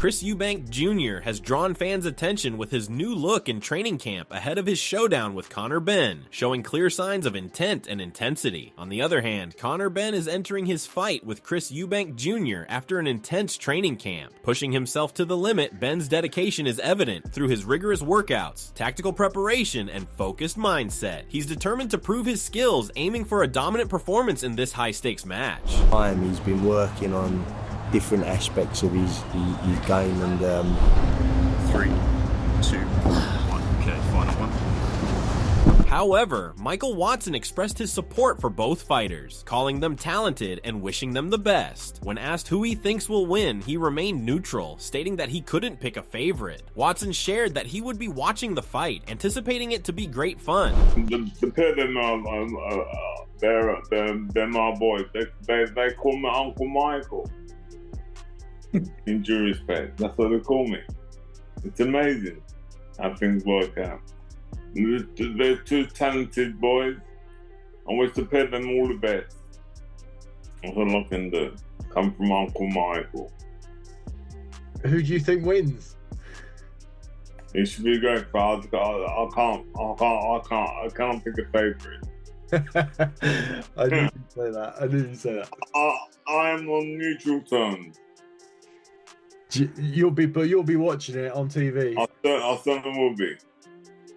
Chris Eubank Jr. has drawn fans' attention with his new look in training camp ahead of his showdown with Conor Benn, showing clear signs of intent and intensity. On the other hand, Conor Benn is entering his fight with Chris Eubank Jr. after an intense training camp. Pushing himself to the limit, Benn's dedication is evident through his rigorous workouts, tactical preparation, and focused mindset. He's determined to prove his skills, aiming for a dominant performance in this high-stakes match. He's been working on different aspects of his game, and 3, 2, 1. Okay, final one. However, Michael Watson expressed his support for both fighters, calling them talented and wishing them the best. When asked who he thinks will win, he remained neutral, stating that he couldn't pick a favorite. Watson shared that he would be watching the fight, anticipating it to be great fun. The pair of them, they're my boys. They call me Uncle Michael. In due respect, that's what they call me. It's amazing how things work out. They're two talented boys. I wish to pay them all the best. That's all I can do. Come from Uncle Michael. Who do you think wins? It should be a great fight. I can't pick a favourite. I knew you'd say that. I am on neutral terms. You'll be watching it on TV. I certainly will be.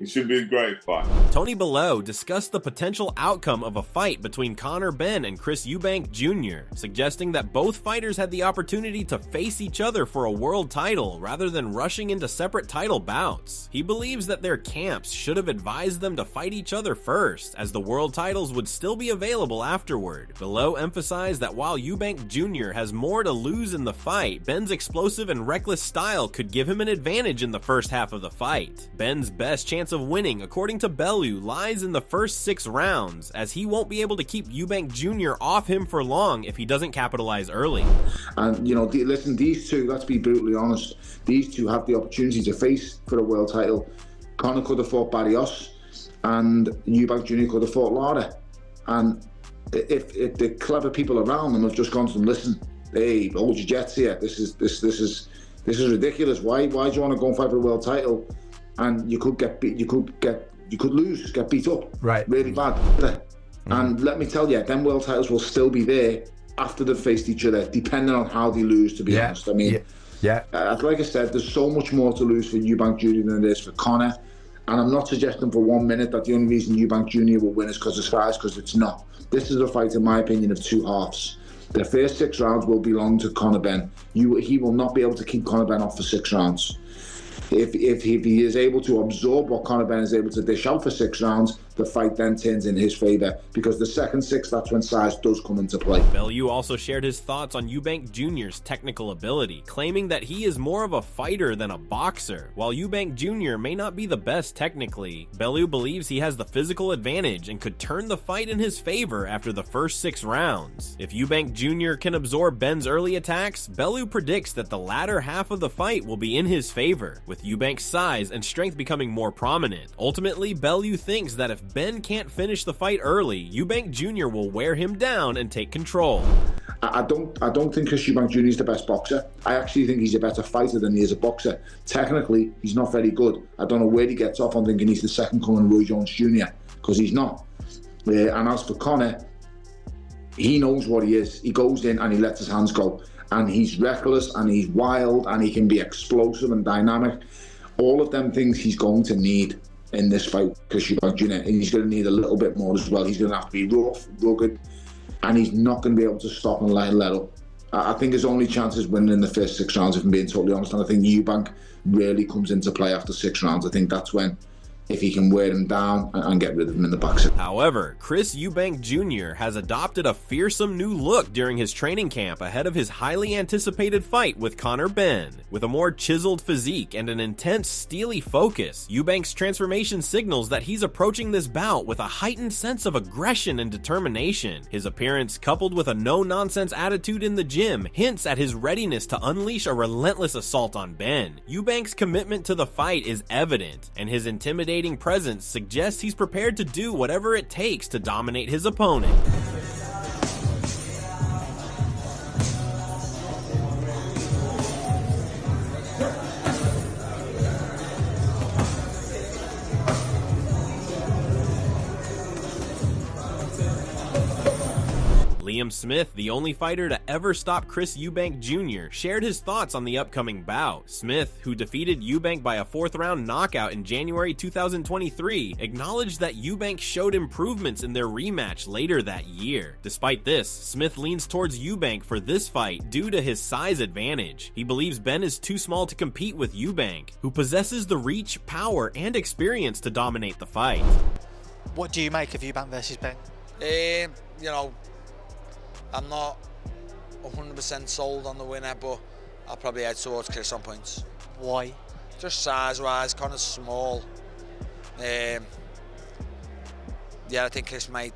It should be a great fight. Tony Bellow discussed the potential outcome of a fight between Conor Benn and Chris Eubank Jr., suggesting that both fighters had the opportunity to face each other for a world title rather than rushing into separate title bouts. He believes that their camps should have advised them to fight each other first, as the world titles would still be available afterward. Bellow emphasized that while Eubank Jr. has more to lose in the fight, Benn's explosive and reckless style could give him an advantage in the first half of the fight. Benn's best chance of winning, according to Bellow, lies in the first 6 rounds, as he won't be able to keep Eubank Jr. off him for long if he doesn't capitalize early. And listen, these two, let's be brutally honest, these two have the opportunity to face for a world title. Conor could have fought Barrios, and Eubank Jr. could have fought Lara. And if the clever people around them have just gone to them, listen, hey, hold your jets here. This is ridiculous. Why do you want to go and fight for a world title? And you could lose, get beat up, right, really bad. And let me tell you, them world titles will still be there after they've faced each other, depending on how they lose, to be honest. I mean, like I said, there's so much more to lose for Eubank Jr. than there is for Conor. And I'm not suggesting for 1 minute that the only reason Eubank Jr. will win is because of size, because it's not. This is a fight, in my opinion, of 2 halves. The first 6 rounds will belong to Conor Benn. He will not be able to keep Conor Benn off for 6 rounds. If he is able to absorb what Conor Benn is able to dish out for 6 rounds, the fight then turns in his favour, because the second 6, that's when size does come into play. Bellew also shared his thoughts on Eubank Jr.'s technical ability, claiming that he is more of a fighter than a boxer. While Eubank Jr. may not be the best technically, Bellew believes he has the physical advantage and could turn the fight in his favor after the first 6 rounds. If Eubank Jr. can absorb Benn's early attacks, Bellew predicts that the latter half of the fight will be in his favor, with Eubank's size and strength becoming more prominent. Ultimately, Bellew thinks that if Benn can't finish the fight early, Eubank Jr. will wear him down and take control. I don't think Chris Eubank Jr. is the best boxer. I actually think he's a better fighter than he is a boxer. Technically, he's not very good. I don't know where he gets off on thinking he's the second coming of Roy Jones Jr., because he's not. And as for Conor, he knows what he is. He goes in and he lets his hands go. And he's reckless and he's wild and he can be explosive and dynamic. All of them things he's going to need in this fight, Chris Eubank Jr. And he's going to need a little bit more as well. He's going to have to be rough, rugged, and he's not going to be able to stop and let up. I think his only chance is winning in the first 6 rounds, if I'm being totally honest. And I think Eubank really comes into play after 6 rounds. I think that's when, if he can wear him down and get rid of him in the back. However, Chris Eubank Jr. has adopted a fearsome new look during his training camp ahead of his highly anticipated fight with Conor Benn. With a more chiseled physique and an intense, steely focus, Eubank's transformation signals that he's approaching this bout with a heightened sense of aggression and determination. His appearance, coupled with a no-nonsense attitude in the gym, hints at his readiness to unleash a relentless assault on Benn. Eubank's commitment to the fight is evident, and his intimidating presence suggests he's prepared to do whatever it takes to dominate his opponent. Liam Smith, the only fighter to ever stop Chris Eubank Jr., shared his thoughts on the upcoming bout. Smith, who defeated Eubank by a 4th-round knockout in January 2023, acknowledged that Eubank showed improvements in their rematch later that year. Despite this, Smith leans towards Eubank for this fight due to his size advantage. He believes Benn is too small to compete with Eubank, who possesses the reach, power, and experience to dominate the fight. What do you make of Eubank versus Benn? You know, I'm not 100% sold on the winner, but I'll probably head towards Chris on points. Why? Just size-wise, Conor's small. Yeah, I think Chris might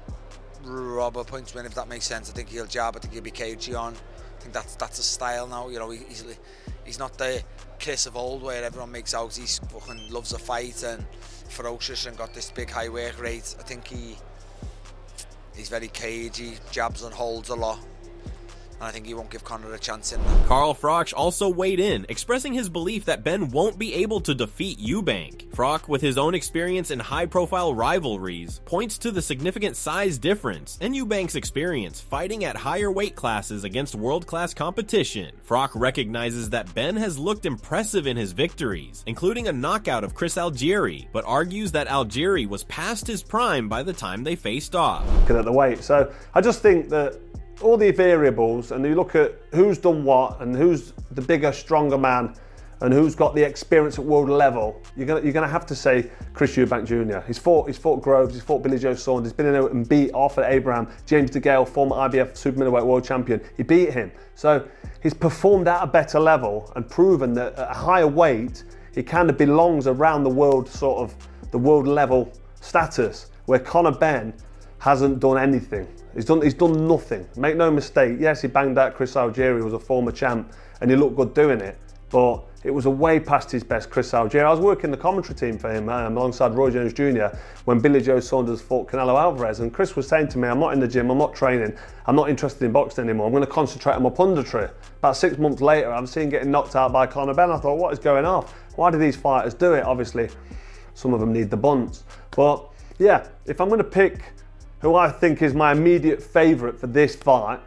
rob a points win, if that makes sense. I think he'll jab, I think he'll be cagey on. I think that's a style now. You know, he's not the Chris of old where everyone makes out he fucking loves a fight and ferocious and got this big high work rate. I think he's very cagey, jabs and holds a lot. And I think he won't give Conor a chance in that. Carl Froch also weighed in, expressing his belief that Benn won't be able to defeat Eubank. Froch, with his own experience in high-profile rivalries, points to the significant size difference and Eubank's experience fighting at higher weight classes against world-class competition. Froch recognizes that Benn has looked impressive in his victories, including a knockout of Chris Algieri, but argues that Algieri was past his prime by the time they faced off. Looking at the weight, so I just think that all the variables, and you look at who's done what and who's the bigger, stronger man and who's got the experience at world level, you're gonna have to say Chris Eubank Jr. He's fought Groves, he's fought Billy Joe Saunders, he's been in there and beat Arthur Abraham, James DeGale, former IBF super middleweight world champion. He beat him. So he's performed at a better level and proven that at a higher weight, he kind of belongs around the world, sort of the world level status, where Conor Benn hasn't done anything. He's done nothing. Make no mistake, yes, he banged out Chris Algieri, who was a former champ, and he looked good doing it, but it was a way past his best, Chris Algieri. I was working the commentary team for him alongside Roy Jones Jr. when Billy Joe Saunders fought Canelo Alvarez, and Chris was saying to me, I'm not in the gym, I'm not training, I'm not interested in boxing anymore, I'm going to concentrate on my punditry. About 6 months later, I'm seeing getting knocked out by Conor Benn. I thought, what is going on? Why do these fighters do it? Obviously, some of them need the bunts. But yeah, if I'm going to pick who I think is my immediate favourite for this fight,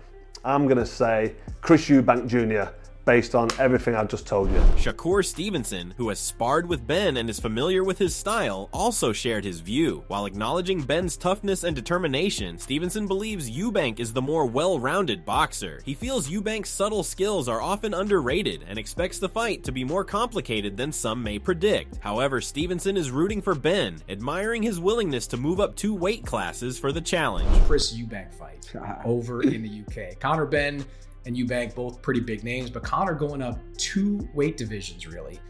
I'm going to say Chris Eubank Jr. based on everything I've just told you. Shakur Stevenson, who has sparred with Benn and is familiar with his style, also shared his view. While acknowledging Benn's toughness and determination, Stevenson believes Eubank is the more well-rounded boxer. He feels Eubank's subtle skills are often underrated and expects the fight to be more complicated than some may predict. However, Stevenson is rooting for Benn, admiring his willingness to move up 2 weight classes for the challenge. Chris Eubank fight over in the UK. Conor Benn and Eubank, both pretty big names, but Conor going up 2 weight divisions really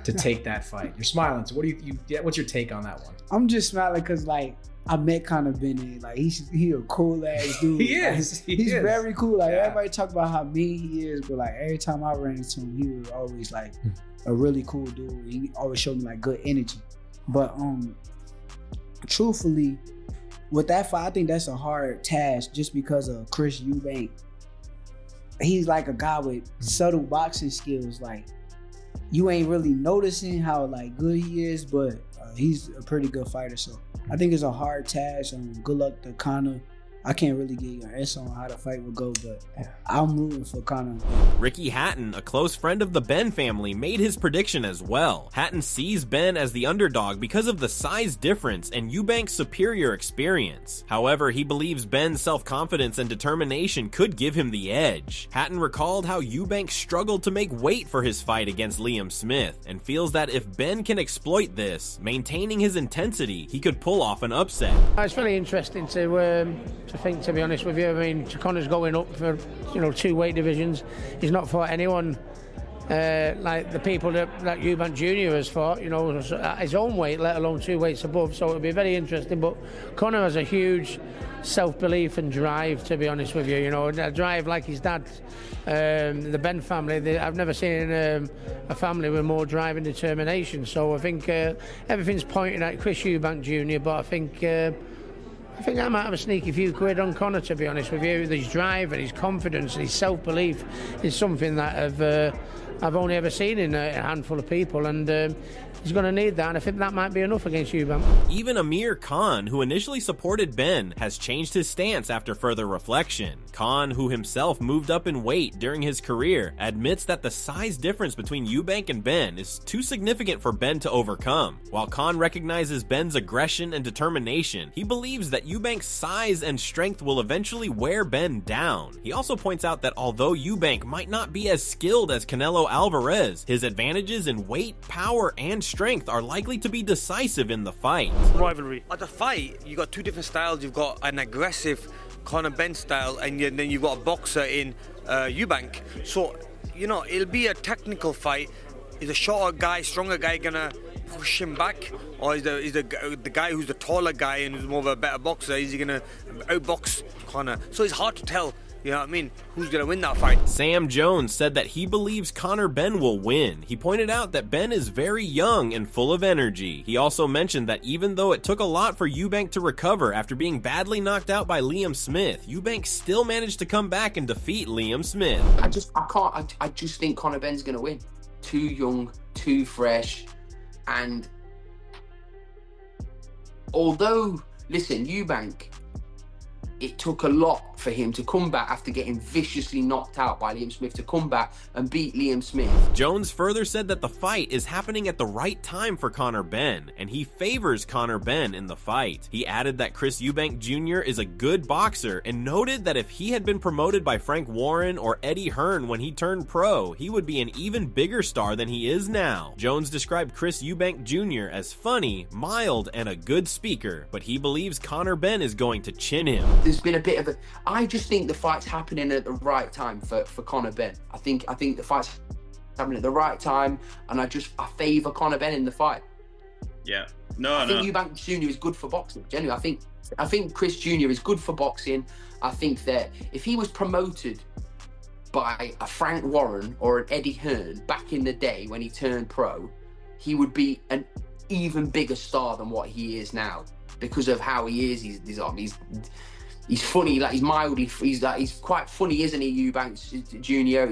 to take that fight. You're smiling. So what do what's your take on that one? I'm just smiling because like I met Conor Benn, like he a cool ass dude. He is. He's very cool. Like everybody talk about how mean he is, but like every time I ran into him, he was always like a really cool dude. He always showed me like good energy. But truthfully, with that fight, I think that's a hard task just because of Chris Eubank. He's like a guy with subtle boxing skills. Like you ain't really noticing how like good he is, but he's a pretty good fighter. So I think it's a hard task. Good luck to Conor. I can't really give you an answer on how the fight will go, but I'm rooting for Conor. Ricky Hatton, a close friend of the Benn family, made his prediction as well. Hatton sees Benn as the underdog because of the size difference and Eubank's superior experience. However, he believes Benn's self-confidence and determination could give him the edge. Hatton recalled how Eubank struggled to make weight for his fight against Liam Smith and feels that if Benn can exploit this, maintaining his intensity, he could pull off an upset. It's really interesting to think, to be honest with you. I mean, Conor's going up for 2 weight divisions. He's not fought anyone like the people that Eubank Jr. has fought, at his own weight, let alone 2 weights above. So it'll be very interesting. But Conor has a huge self-belief and drive, to be honest with you. A drive like his dad. The Benn family, I've never seen a family with more drive and determination. So I think everything's pointing at Chris Eubank Jr. But I think I might have a sneaky few quid on Conor, to be honest with you. His drive and his confidence and his self-belief is something that I've only ever seen in a handful of people, and he's going to need that, and I think that might be enough against Eubank. Even Amir Khan, who initially supported Benn, has changed his stance after further reflection. Khan, who himself moved up in weight during his career, admits that the size difference between Eubank and Benn is too significant for Benn to overcome. While Khan recognizes Benn's aggression and determination, he believes that Eubank's size and strength will eventually wear Benn down. He also points out that although Eubank might not be as skilled as Canelo Alvarez, his advantages in weight, power, and strength are likely to be decisive in the fight. Rivalry. At the fight, you got two different styles. You've got an aggressive Conor Benn style, and then you've got a boxer in Eubank. So, you know, it'll be a technical fight. Is a shorter guy, stronger guy gonna push him back, or is the guy who's the taller guy and who's more of a better boxer, is he gonna outbox Conor? So it's hard to tell. You know what I mean? Who's going to win that fight? Sam Jones said that he believes Conor Benn will win. He pointed out that Benn is very young and full of energy. He also mentioned that even though it took a lot for Eubank to recover after being badly knocked out by Liam Smith, Eubank still managed to come back and defeat Liam Smith. I just think Conor Benn's going to win. Too young, too fresh, and although, listen, Eubank, it took a lot for him to come back after getting viciously knocked out by Liam Smith, to come back and beat Liam Smith. Jones further said that the fight is happening at the right time for Conor Benn, and he favors Conor Benn in the fight. He added that Chris Eubank Jr. is a good boxer, and noted that if he had been promoted by Frank Warren or Eddie Hearn when he turned pro, he would be an even bigger star than he is now. Jones described Chris Eubank Jr. as funny, mild, and a good speaker, but he believes Conor Benn is going to chin him. There's been a bit of a... I just think the fight's happening at the right time for Conor Benn. I think the fight's happening at the right time, and I favour Conor Benn in the fight. Yeah. I think Eubank Jr. is good for boxing. Genuinely, I think Chris Jr. is good for boxing. I think that if he was promoted by a Frank Warren or an Eddie Hearn back in the day when he turned pro, he would be an even bigger star than what he is now, because of how he is. He's funny, like he's quite funny, isn't he, Eubank Jr.?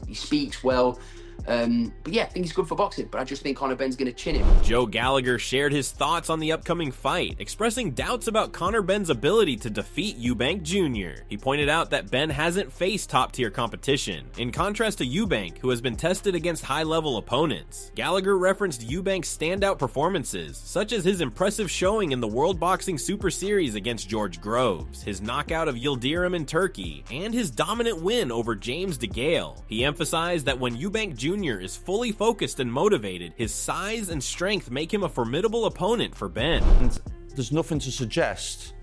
He speaks well. But yeah, I think he's good for boxing, but I just think Conor Benn's going to chin him. Joe Gallagher shared his thoughts on the upcoming fight, expressing doubts about Conor Benn's ability to defeat Eubank Jr. He pointed out that Benn hasn't faced top-tier competition, in contrast to Eubank, who has been tested against high-level opponents. Gallagher referenced Eubank's standout performances, such as his impressive showing in the World Boxing Super Series against George Groves, his knockout of Yildirim in Turkey, and his dominant win over James DeGale. He emphasized that when Eubank Jr. is fully focused and motivated, his size and strength make him a formidable opponent for Benn. And there's nothing to suggest,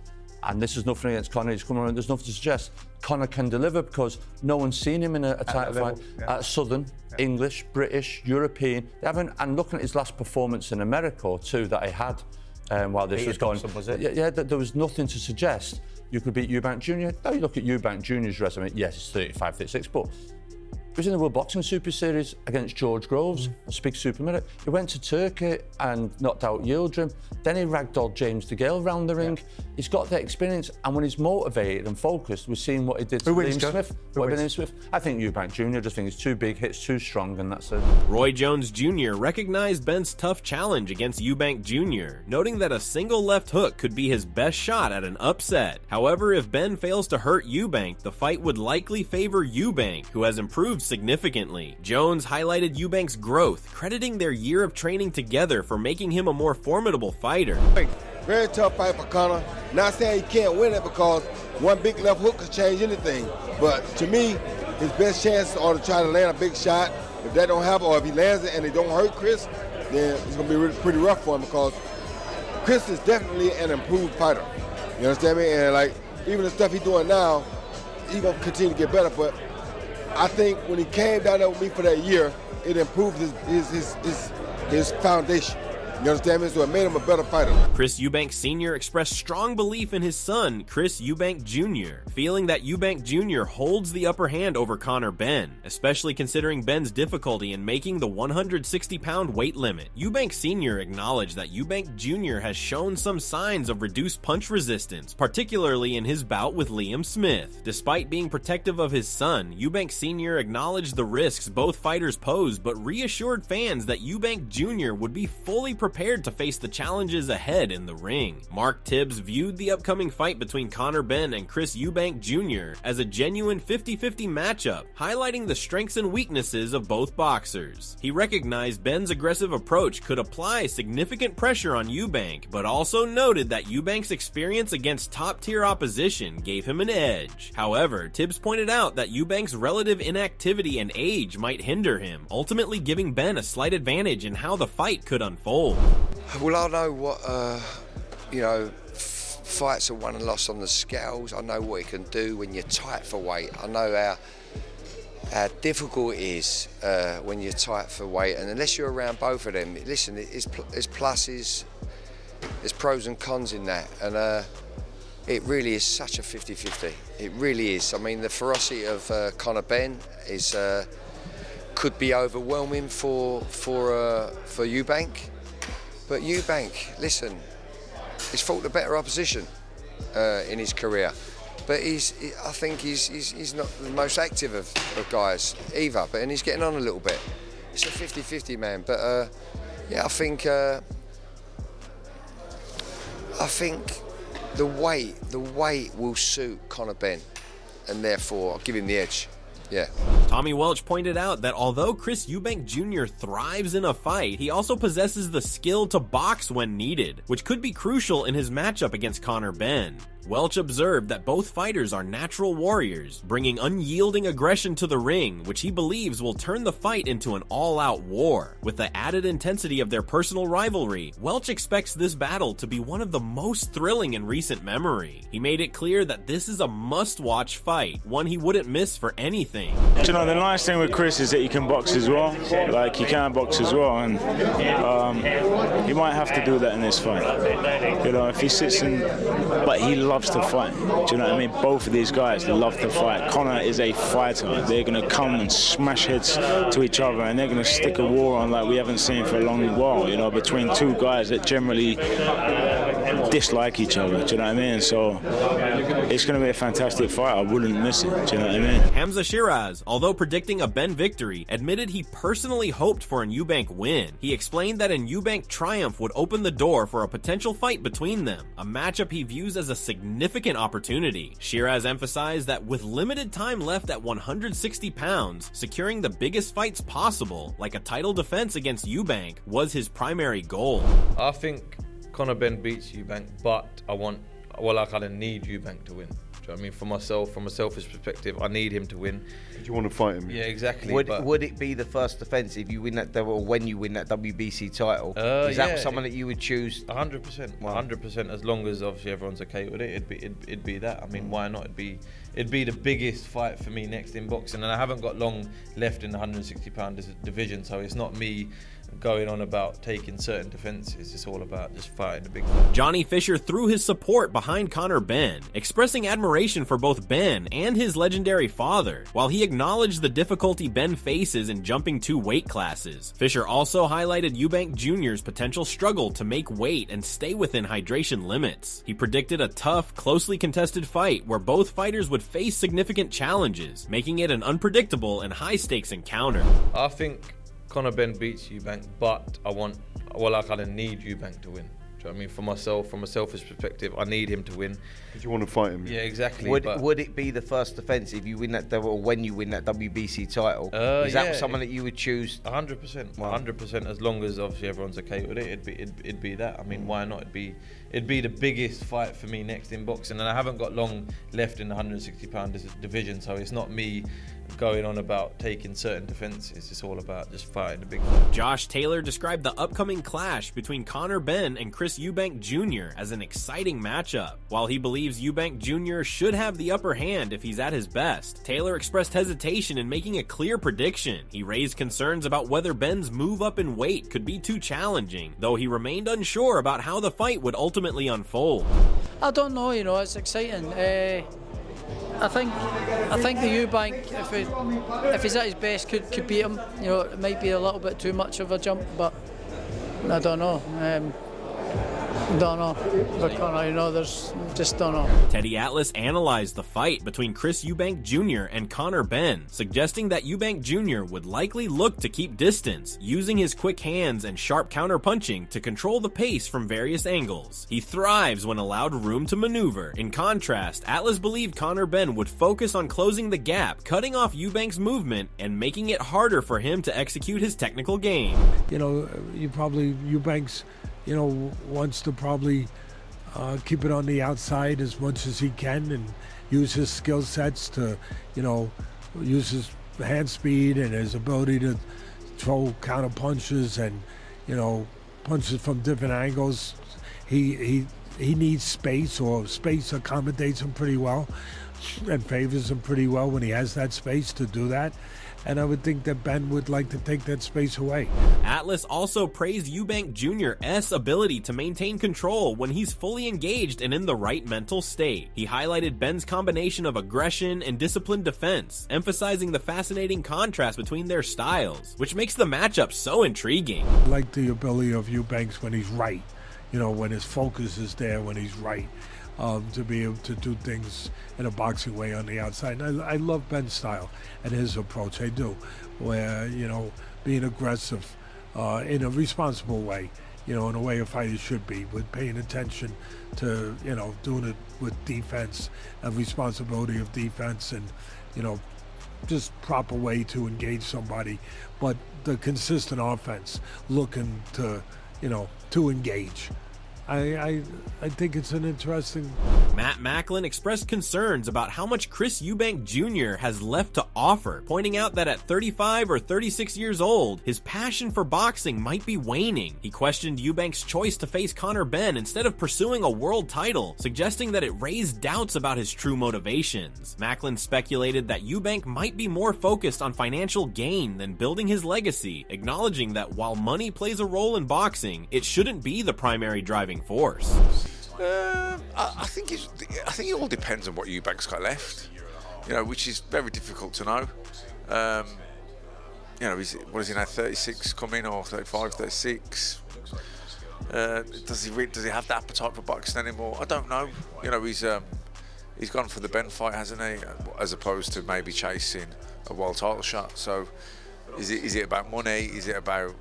and this is nothing against Conor, he's coming around, there's nothing to suggest Conor can deliver, because no one's seen him in a title fight at Southern, English, British, European. They haven't, and looking at his last performance in America too that he had while this was going, there was nothing to suggest you could beat Eubank Jr. Now you look at Eubank Jr.'s resume, yes, it's 35, 36, but he was in the World Boxing Super Series against George Groves, a big super minute. He went to Turkey and knocked out Yildirim. Then he ragdolled James DeGale round the ring. He's got that experience, and when he's motivated and focused, we've seen what he did to Liam Smith. I think Eubank Jr. just think he's too big, hits too strong, and that's it. Roy Jones Jr. recognized Benn's tough challenge against Eubank Jr., noting that a single left hook could be his best shot at an upset. However, if Benn fails to hurt Eubank, the fight would likely favor Eubank, who has improved significantly. Jones highlighted Eubank's growth, crediting their year of training together for making him a more formidable fighter. Very tough fight for Conor. Not saying he can't win it, because one big left hook could change anything. But to me, his best chances are to try to land a big shot. If that don't happen, or if he lands it and it don't hurt Chris, then it's going to be pretty rough for him, because Chris is definitely an improved fighter. You understand me? And like, even the stuff he's doing now, he's going to continue to get better. But I think when he came down there with me for that year, it improved his foundation. You understand me? So it made him a better fighter. Chris Eubank Senior expressed strong belief in his son, Chris Eubank Jr., feeling that Eubank Jr. holds the upper hand over Conor Benn, especially considering Benn's difficulty in making the 160-pound weight limit. Eubank Senior acknowledged that Eubank Jr. has shown some signs of reduced punch resistance, particularly in his bout with Liam Smith. Despite being protective of his son, Eubank Senior acknowledged the risks both fighters posed, but reassured fans that Eubank Jr. would be fully prepared to face the challenges ahead in the ring. Mark Tibs viewed the upcoming fight between Conor Benn and Chris Eubank Jr. as a genuine 50-50 matchup, highlighting the strengths and weaknesses of both boxers. He recognized Benn's aggressive approach could apply significant pressure on Eubank, but also noted that Eubank's experience against top-tier opposition gave him an edge. However, Tibs pointed out that Eubank's relative inactivity and age might hinder him, ultimately giving Benn a slight advantage in how the fight could unfold. Well, I know what, fights are won and lost on the scales. I know what he can do when you're tight for weight. I know how difficult it is when you're tight for weight, and unless you're around both of them, listen, there's pluses, there's pros and cons in that, and it really is such a 50-50. It really is. I mean, the ferocity of Conor Benn is could be overwhelming for Eubank, but Eubank, listen, he's fought the better opposition in his career, but I think he's not the most active of guys either, and he's getting on a little bit. It's a 50-50, man, but yeah, I think the weight will suit Conor Benn, and therefore I'll give him the edge. Yeah. Tommy Welch pointed out that although Chris Eubank Jr. thrives in a fight, he also possesses the skill to box when needed, which could be crucial in his matchup against Conor Benn. Welch observed that both fighters are natural warriors, bringing unyielding aggression to the ring, which he believes will turn the fight into an all-out war. With the added intensity of their personal rivalry, Welch expects this battle to be one of the most thrilling in recent memory. He made it clear that this is a must-watch fight, one he wouldn't miss for anything. Do you know, the nice thing with Chris is that he can box as well. Like, he can box as well, and he might have to do that in this fight. You know, if he sits in, but he loves to fight. Do you know what I mean? Both of these guys love to fight. Conor is a fighter. They're going to come and smash heads to each other, and they're going to stick a war on like we haven't seen for a long while, you know, between two guys that generally dislike each other. Do you know what I mean? So it's going to be a fantastic fight. I wouldn't miss it. Do you know what I mean? Hamza Shiraz, although predicting a Benn victory, admitted he personally hoped for a Eubank win. He explained that a Eubank triumph would open the door for a potential fight between them, a matchup he views as a significant opportunity. Shiraz emphasized that with limited time left at 160 pounds, securing the biggest fights possible, like a title defense against Eubank, was his primary goal. I think Conor Benn beats Eubank, but I kind of need Eubank to win. Do you know what I mean? For myself, from a selfish perspective, I need him to win. Do you want to fight him? Yeah, exactly. Would it be the first defence if you win that, or when you win that WBC title? Is that someone that you would choose? 100%. 100%. As long as obviously everyone's okay with it, it'd be that. I mean, why not? It'd be the biggest fight for me next in boxing, and I haven't got long left in the 160-pound division, so it's not me going on about taking certain defenses. It's all about just fighting the big fight. Johnny Fischer threw his support behind Conor Benn, expressing admiration for both Benn and his legendary father. While he acknowledged the difficulty Benn faces in jumping 2 weight classes, Fischer also highlighted Eubank Jr.'s potential struggle to make weight and stay within hydration limits. He predicted a tough, closely contested fight where both fighters would face significant challenges, making it an unpredictable and high-stakes encounter. I think Conor Benn beats Eubank, but I kind of need Eubank to win. Do you know what I mean? For myself, from a selfish perspective, I need him to win. Do you want to fight him? Yeah, exactly. Would it be the first defence if you win that, or when you win that WBC title? Is that someone that you would choose? 100%. 100%. As long as obviously everyone's okay with it, it'd be that. I mean, why not? It'd be the biggest fight for me next in boxing, and I haven't got long left in the 160-pound division, so it's not me going on about taking certain defenses. It's all about just fighting the big fight. Josh Taylor described the upcoming clash between Conor Benn and Chris Eubank Jr. as an exciting matchup. While he believes Eubank Jr. should have the upper hand if he's at his best, Taylor expressed hesitation in making a clear prediction. He raised concerns about whether Benn's move up in weight could be too challenging, though he remained unsure about how the fight would ultimately unfold. I don't know, you know, it's exciting. I think the Eubank, if he's at his best, could beat him. You know, it might be a little bit too much of a jump, but I don't know. Don't know. But Conor, you know, there's just don't know. Teddy Atlas analyzed the fight between Chris Eubank Jr. and Conor Benn, suggesting that Eubank Jr. would likely look to keep distance, using his quick hands and sharp counterpunching to control the pace from various angles. He thrives when allowed room to maneuver. In contrast, Atlas believed Conor Benn would focus on closing the gap, cutting off Eubank's movement, and making it harder for him to execute his technical game. You know, Eubank's, you know, wants to probably keep it on the outside as much as he can and use his skill sets to, you know, use his hand speed and his ability to throw counter punches and, you know, punches from different angles. He needs space, or space accommodates him pretty well and favors him pretty well when he has that space to do that. And I would think that Benn would like to take that space away. Atlas also praised Eubank Jr.'s ability to maintain control when he's fully engaged and in the right mental state. He highlighted Benn's combination of aggression and disciplined defense, emphasizing the fascinating contrast between their styles, which makes the matchup so intriguing. I like the ability of Eubanks when he's right, you know, when his focus is there, when he's right. To be able to do things in a boxing way on the outside. And I love Benn's style and his approach. I do, where, you know, being aggressive in a responsible way, you know, in a way a fighter should be, with paying attention to, you know, doing it with defense, a responsibility of defense, and, you know, just proper way to engage somebody, but the consistent offense, looking to, you know, to engage. I think it's an interesting... Matt Macklin expressed concerns about how much Chris Eubank Jr. has left to offer, pointing out that at 35 or 36 years old, his passion for boxing might be waning. He questioned Eubank's choice to face Conor Benn instead of pursuing a world title, suggesting that it raised doubts about his true motivations. Macklin speculated that Eubank might be more focused on financial gain than building his legacy, acknowledging that while money plays a role in boxing, it shouldn't be the primary driving force. I think it all depends on what Eubank's got left, you know, which is very difficult to know. You know, what is he now, 36 coming, or 35, 36? Does he have the appetite for boxing anymore? I don't know. You know, he's gone for the Benn fight, hasn't he? As opposed to maybe chasing a world title shot. So, is it about money? Is it about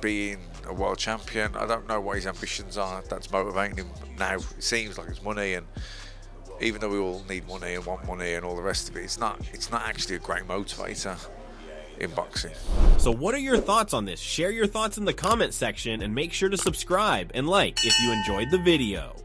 being a world champion? I don't know what his ambitions are that's motivating him now. It seems like it's money, and even though we all need money and want money and all the rest of it, it's not actually a great motivator in boxing. So what are your thoughts on this? Share your thoughts in the comment section and make sure to subscribe and like if you enjoyed the video.